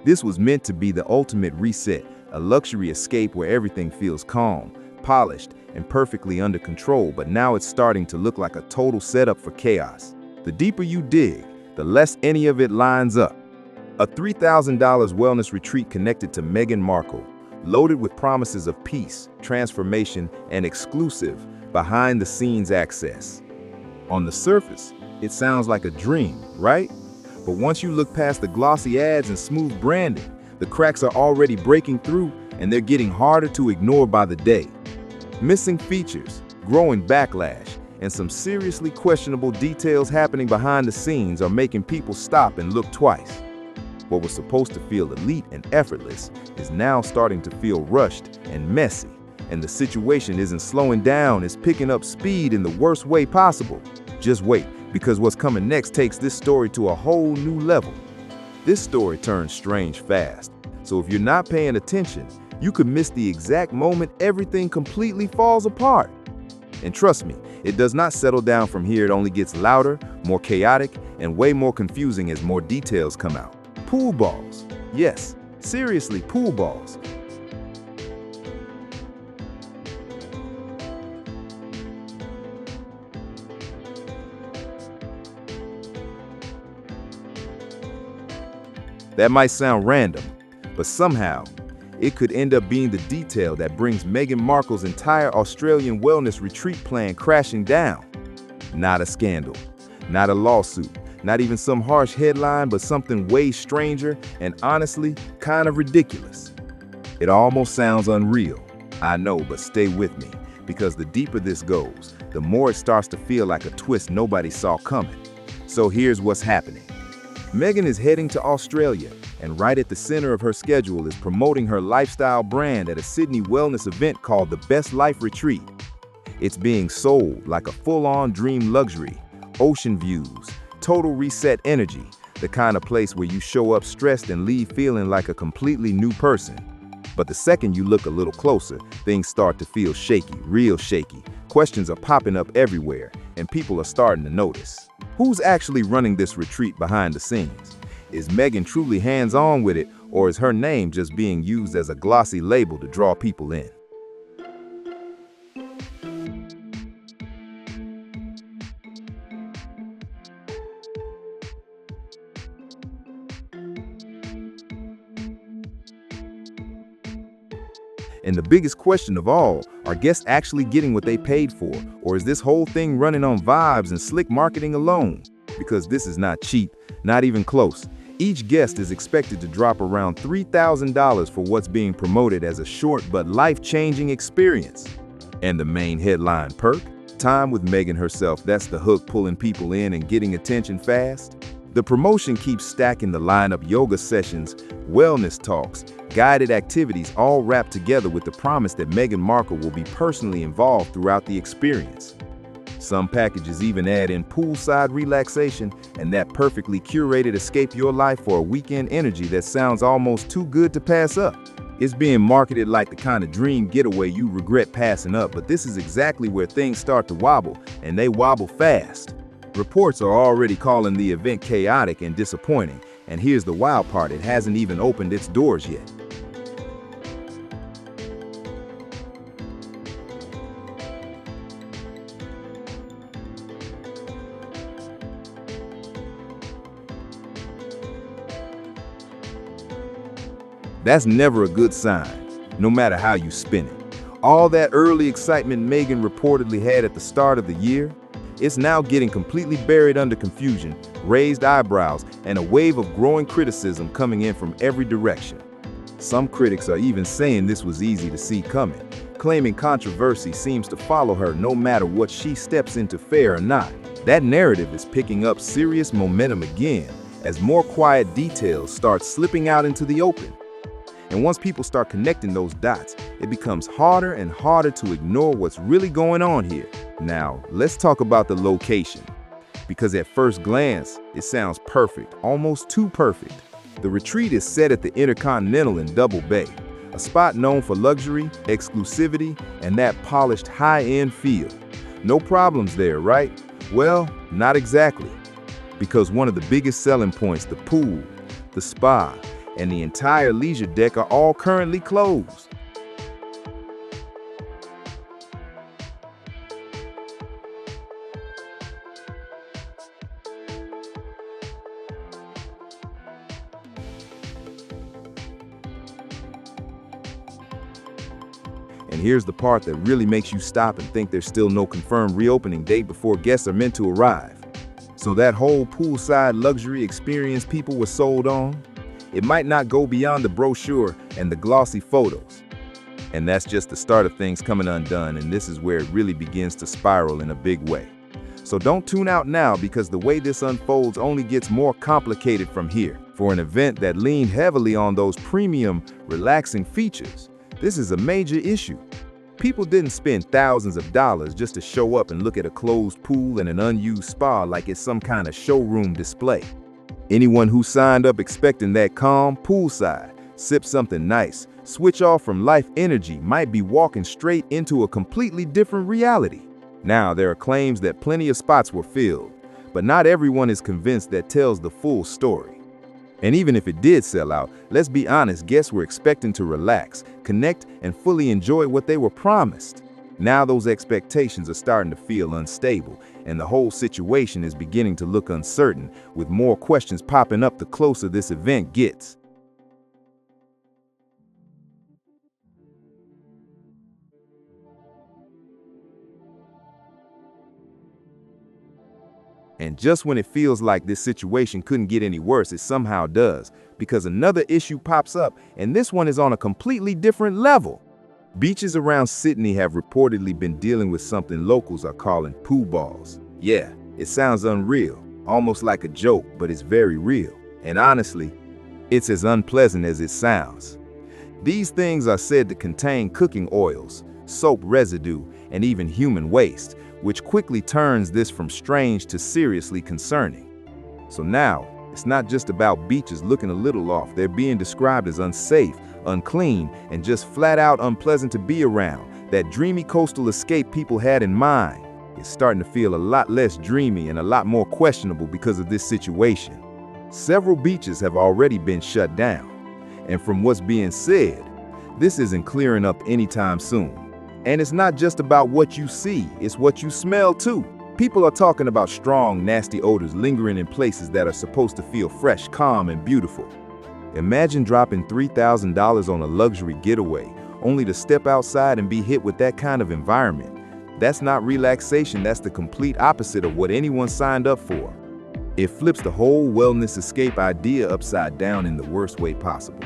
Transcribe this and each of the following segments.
This was meant to be the ultimate reset, a luxury escape where everything feels calm, polished, and perfectly under control, but now it's starting to look like a total setup for chaos. The deeper you dig, the less any of it lines up. A $3,000 wellness retreat connected to Meghan Markle, loaded with promises of peace, transformation, and exclusive, behind-the-scenes access. On the surface, it sounds like a dream, right? But once you look past the glossy ads and smooth branding, the cracks are already breaking through, and they're getting harder to ignore by the day. Missing features, growing backlash, and some seriously questionable details happening behind the scenes are making people stop and look twice. What was supposed to feel elite and effortless is now starting to feel rushed and messy, and the situation isn't slowing down, it's picking up speed in the worst way possible. Just wait, because what's coming next takes this story to a whole new level. This story turns strange fast, so if you're not paying attention, you could miss the exact moment everything completely falls apart. And trust me, it does not settle down from here. It only gets louder, more chaotic, and way more confusing as more details come out. Pool balls. Yes, seriously, pool balls. That might sound random, but somehow, it could end up being the detail that brings Meghan Markle's entire Australian wellness retreat plan crashing down. Not a scandal, not a lawsuit, not even some harsh headline, but something way stranger and honestly kind of ridiculous. It almost sounds unreal, I know, but stay with me, because the deeper this goes, the more it starts to feel like a twist nobody saw coming. So here's what's happening. Meghan is heading to Australia, and right at the center of her schedule is promoting her lifestyle brand at a Sydney wellness event called the Best Life Retreat. It's being sold like a full-on dream luxury, ocean views, total reset energy, the kind of place where you show up stressed and leave feeling like a completely new person. But the second you look a little closer, things start to feel shaky, real shaky. Questions are popping up everywhere, and people are starting to notice. Who's actually running this retreat behind the scenes? Is Meghan truly hands-on with it, or is her name just being used as a glossy label to draw people in? And the biggest question of all, are guests actually getting what they paid for? Or is this whole thing running on vibes and slick marketing alone? Because this is not cheap, not even close. Each guest is expected to drop around $3,000 for what's being promoted as a short but life-changing experience. And the main headline perk? Time with Meghan herself. That's the hook, pulling people in and getting attention fast. The promotion keeps stacking the lineup: yoga sessions, wellness talks, guided activities, all wrapped together with the promise that Meghan Markle will be personally involved throughout the experience. Some packages even add in poolside relaxation and that perfectly curated escape your life for a weekend energy that sounds almost too good to pass up. It's being marketed like the kind of dream getaway you regret passing up, but this is exactly where things start to wobble, and they wobble fast. Reports are already calling the event chaotic and disappointing, and here's the wild part: it hasn't even opened its doors yet. That's never a good sign, no matter how you spin it. All that early excitement Meghan reportedly had at the start of the year, it's now getting completely buried under confusion, raised eyebrows, and a wave of growing criticism coming in from every direction. Some critics are even saying this was easy to see coming, claiming controversy seems to follow her no matter what she steps into, fair or not. That narrative is picking up serious momentum again as more quiet details start slipping out into the open. And once people start connecting those dots, it becomes harder and harder to ignore what's really going on here. Now, let's talk about the location. Because at first glance, it sounds perfect, almost too perfect. The retreat is set at the Intercontinental in Double Bay, a spot known for luxury, exclusivity, and that polished high-end feel. No problems there, right? Well, not exactly. Because one of the biggest selling points, the pool, the spa, and the entire leisure deck are all currently closed. And here's the part that really makes you stop and think there's still no confirmed reopening date before guests are meant to arrive. So that whole poolside luxury experience people were sold on, it might not go beyond the brochure and the glossy photos. And that's just the start of things coming undone, and this is where it really begins to spiral in a big way. So don't tune out now, because the way this unfolds only gets more complicated from here. For an event that leaned heavily on those premium, relaxing features, this is a major issue. People didn't spend thousands of dollars just to show up and look at a closed pool and an unused spa like it's some kind of showroom display. Anyone who signed up expecting that calm poolside, sip something nice, switch off from life energy might be walking straight into a completely different reality. Now, there are claims that plenty of spots were filled, but not everyone is convinced that tells the full story. And even if it did sell out, let's be honest, guests were expecting to relax, connect, and fully enjoy what they were promised. Now those expectations are starting to feel unstable, and the whole situation is beginning to look uncertain, with more questions popping up the closer this event gets. And just when it feels like this situation couldn't get any worse, it somehow does, because another issue pops up, and this one is on a completely different level. Beaches around Sydney have reportedly been dealing with something locals are calling poo balls. Yeah, it sounds unreal, almost like a joke, but it's very real. And honestly, it's as unpleasant as it sounds. These things are said to contain cooking oils, soap residue, and even human waste, which quickly turns this from strange to seriously concerning. So now, it's not just about beaches looking a little off. They're being described as unsafe, unclean, and just flat out unpleasant to be around. That dreamy coastal escape people had in mind is starting to feel a lot less dreamy and a lot more questionable because of this situation. Several beaches have already been shut down, and from what's being said, this isn't clearing up anytime soon. And it's not just about what you see, it's what you smell too. People are talking about strong, nasty odors lingering in places that are supposed to feel fresh, calm, and beautiful. Imagine dropping $3,000 on a luxury getaway, only to step outside and be hit with that kind of environment. That's not relaxation, that's the complete opposite of what anyone signed up for. It flips the whole wellness escape idea upside down in the worst way possible.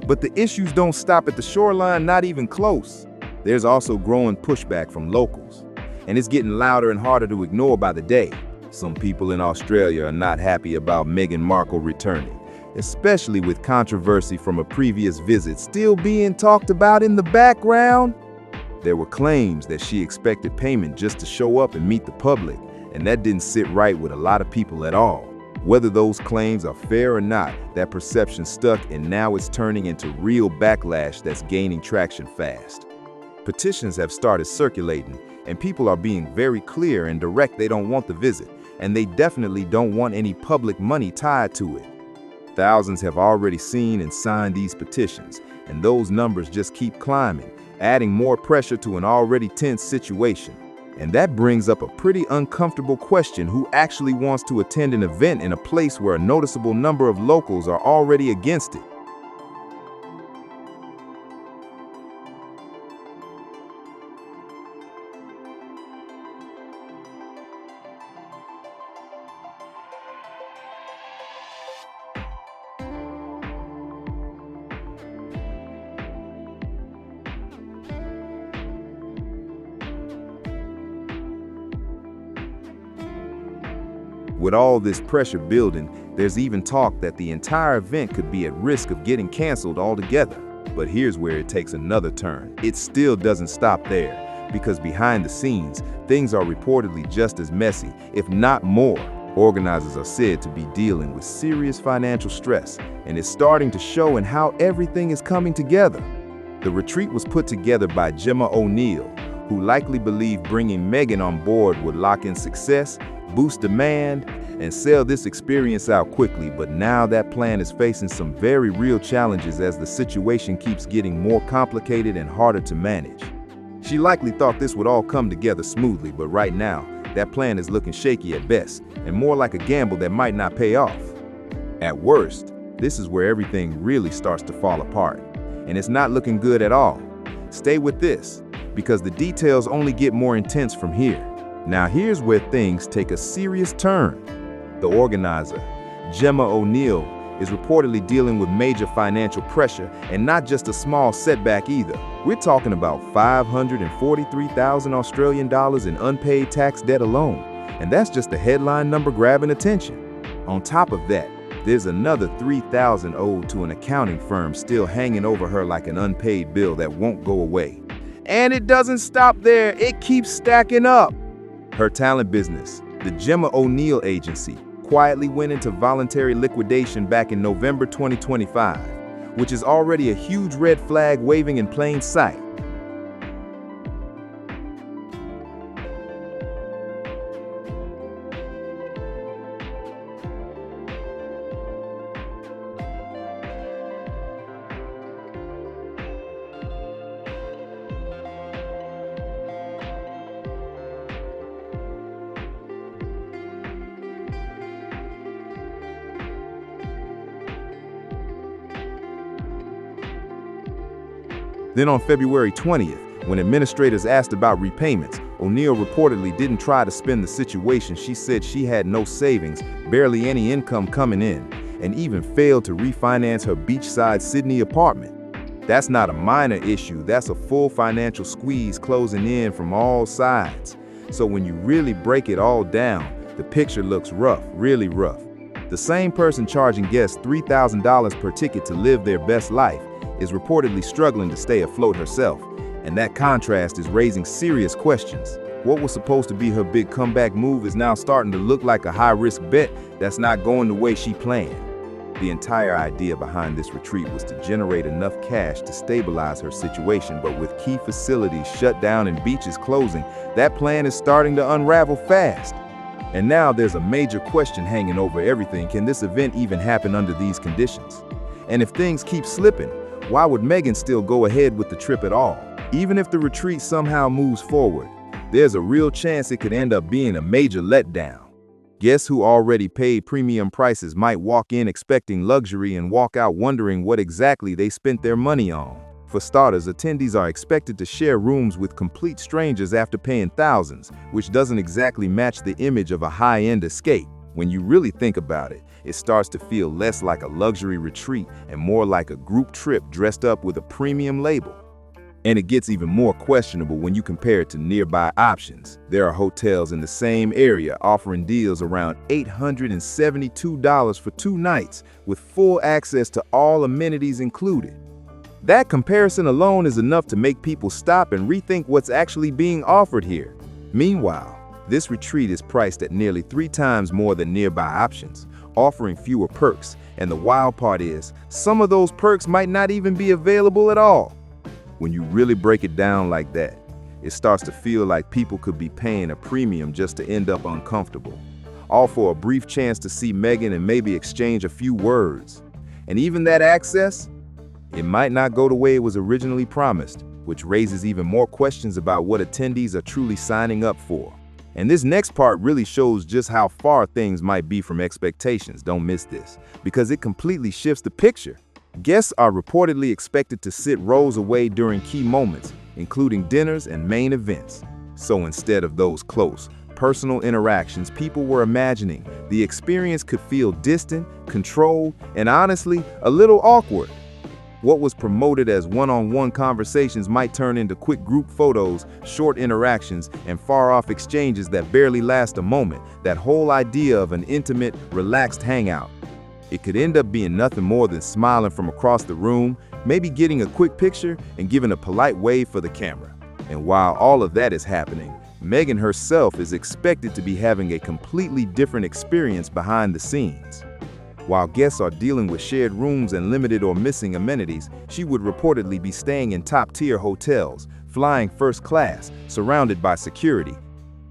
But the issues don't stop at the shoreline, not even close. There's also growing pushback from locals, and it's getting louder and harder to ignore by the day. Some people in Australia are not happy about Meghan Markle returning, especially with controversy from a previous visit still being talked about in the background. There were claims that she expected payment just to show up and meet the public, and that didn't sit right with a lot of people at all. Whether those claims are fair or not, that perception stuck, and now it's turning into real backlash that's gaining traction fast. Petitions have started circulating, and people are being very clear and direct they don't want the visit, and they definitely don't want any public money tied to it. Thousands have already seen and signed these petitions, and those numbers just keep climbing, adding more pressure to an already tense situation. And that brings up a pretty uncomfortable question: who actually wants to attend an event in a place where a noticeable number of locals are already against it? With all this pressure building, there's even talk that the entire event could be at risk of getting canceled altogether. But here's where it takes another turn. It still doesn't stop there, because behind the scenes, things are reportedly just as messy, if not more. Organizers are said to be dealing with serious financial stress, and it's starting to show in how everything is coming together. The retreat was put together by Gemma O'Neill, who likely believed bringing Meghan on board would lock in success, boost demand, and sell this experience out quickly, but now that plan is facing some very real challenges as the situation keeps getting more complicated and harder to manage. She likely thought this would all come together smoothly, but right now, that plan is looking shaky at best, and more like a gamble that might not pay off. At worst, this is where everything really starts to fall apart, and it's not looking good at all. Stay with this, because the details only get more intense from here. Now here's where things take a serious turn. The organizer, Gemma O'Neill, is reportedly dealing with major financial pressure, and not just a small setback either. We're talking about 543,000 Australian dollars in unpaid tax debt alone, and that's just the headline number grabbing attention. On top of that, there's another 3,000 owed to an accounting firm still hanging over her like an unpaid bill that won't go away. And it doesn't stop there, it keeps stacking up. Her talent business, the Gemma O'Neill Agency, quietly went into voluntary liquidation back in November 2025, which is already a huge red flag waving in plain sight. Then on February 20th, when administrators asked about repayments, O'Neill reportedly didn't try to spin the situation. She said she had no savings, barely any income coming in, and even failed to refinance her beachside Sydney apartment. That's not a minor issue, that's a full financial squeeze closing in from all sides. So when you really break it all down, the picture looks rough, really rough. The same person charging guests $3,000 per ticket to live their best life is reportedly struggling to stay afloat herself, and that contrast is raising serious questions. What was supposed to be her big comeback move is now starting to look like a high-risk bet that's not going the way she planned. The entire idea behind this retreat was to generate enough cash to stabilize her situation, but with key facilities shut down and beaches closing, that plan is starting to unravel fast. And now there's a major question hanging over everything. Can this event even happen under these conditions? And if things keep slipping, why would Meghan still go ahead with the trip at all? Even if the retreat somehow moves forward, there's a real chance it could end up being a major letdown. Guests who already paid premium prices might walk in expecting luxury and walk out wondering what exactly they spent their money on. For starters, attendees are expected to share rooms with complete strangers after paying thousands, which doesn't exactly match the image of a high-end escape. When you really think about it, it starts to feel less like a luxury retreat and more like a group trip dressed up with a premium label. And it gets even more questionable when you compare it to nearby options. There are hotels in the same area offering deals around $872 for 2 nights, with full access to all amenities included. That comparison alone is enough to make people stop and rethink what's actually being offered here. Meanwhile, this retreat is priced at nearly 3 times more than nearby options, offering fewer perks, and the wild part is, some of those perks might not even be available at all. When you really break it down like that, it starts to feel like people could be paying a premium just to end up uncomfortable, all for a brief chance to see Meghan and maybe exchange a few words. And even that access, it might not go the way it was originally promised, which raises even more questions about what attendees are truly signing up for. And this next part really shows just how far things might be from expectations. Don't miss this, because it completely shifts the picture. Guests are reportedly expected to sit rows away during key moments, including dinners and main events. So instead of those close, personal interactions people were imagining, the experience could feel distant, controlled, and honestly, a little awkward. What was promoted as one-on-one conversations might turn into quick group photos, short interactions, and far-off exchanges that barely last a moment. That whole idea of an intimate, relaxed hangout. It could end up being nothing more than smiling from across the room, maybe getting a quick picture and giving a polite wave for the camera. And while all of that is happening, Meghan herself is expected to be having a completely different experience behind the scenes. While guests are dealing with shared rooms and limited or missing amenities, she would reportedly be staying in top-tier hotels, flying first class, surrounded by security,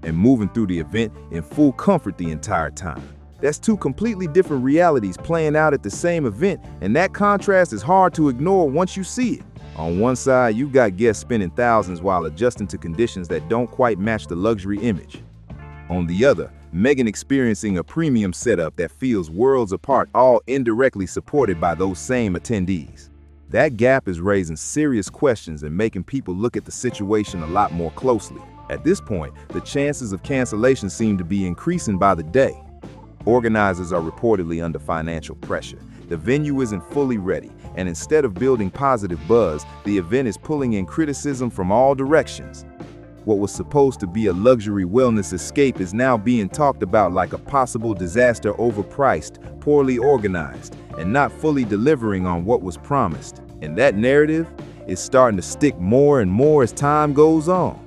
and moving through the event in full comfort the entire time. That's two completely different realities playing out at the same event, and that contrast is hard to ignore once you see it. On one side, you've got guests spending thousands while adjusting to conditions that don't quite match the luxury image. On the other, Meghan experiencing a premium setup that feels worlds apart, all indirectly supported by those same attendees. That gap is raising serious questions and making people look at the situation a lot more closely. At this point, the chances of cancellation seem to be increasing by the day. Organizers are reportedly under financial pressure. The venue isn't fully ready, and instead of building positive buzz, the event is pulling in criticism from all directions. What was supposed to be a luxury wellness escape is now being talked about like a possible disaster, overpriced, poorly organized, and not fully delivering on what was promised. And that narrative is starting to stick more and more as time goes on.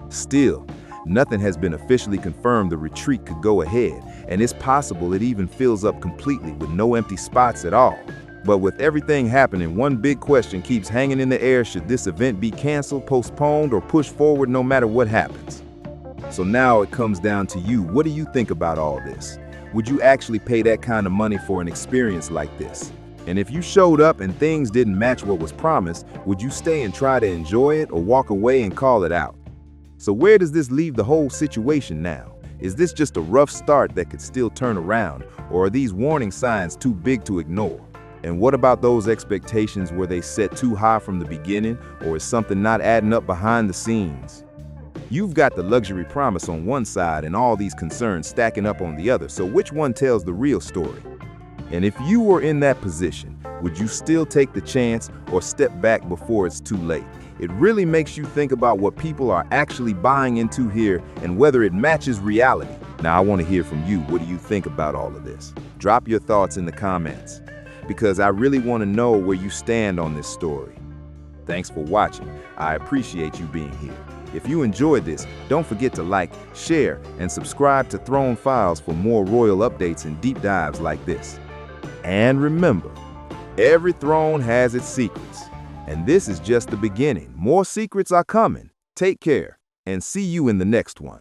Still, nothing has been officially confirmed the retreat could go ahead, and it's possible it even fills up completely with no empty spots at all. But with everything happening, one big question keeps hanging in the air: should this event be canceled, postponed, or pushed forward no matter what happens? So now it comes down to you. What do you think about all this? Would you actually pay that kind of money for an experience like this? And if you showed up and things didn't match what was promised, would you stay and try to enjoy it, or walk away and call it out? So where does this leave the whole situation now? Is this just a rough start that could still turn around, or are these warning signs too big to ignore? And what about those expectations? Were they set too high from the beginning, or is something not adding up behind the scenes? You've got the luxury promise on one side and all these concerns stacking up on the other, so which one tells the real story? And if you were in that position, would you still take the chance or step back before it's too late? It really makes you think about what people are actually buying into here and whether it matches reality. Now, I want to hear from you. What do you think about all of this? Drop your thoughts in the comments, because I really want to know where you stand on this story. Thanks for watching. I appreciate you being here. If you enjoyed this, don't forget to like, share, and subscribe to Throne Files for more royal updates and deep dives like this. And remember, every throne has its secrets, and this is just the beginning. More secrets are coming. Take care, and see you in the next one.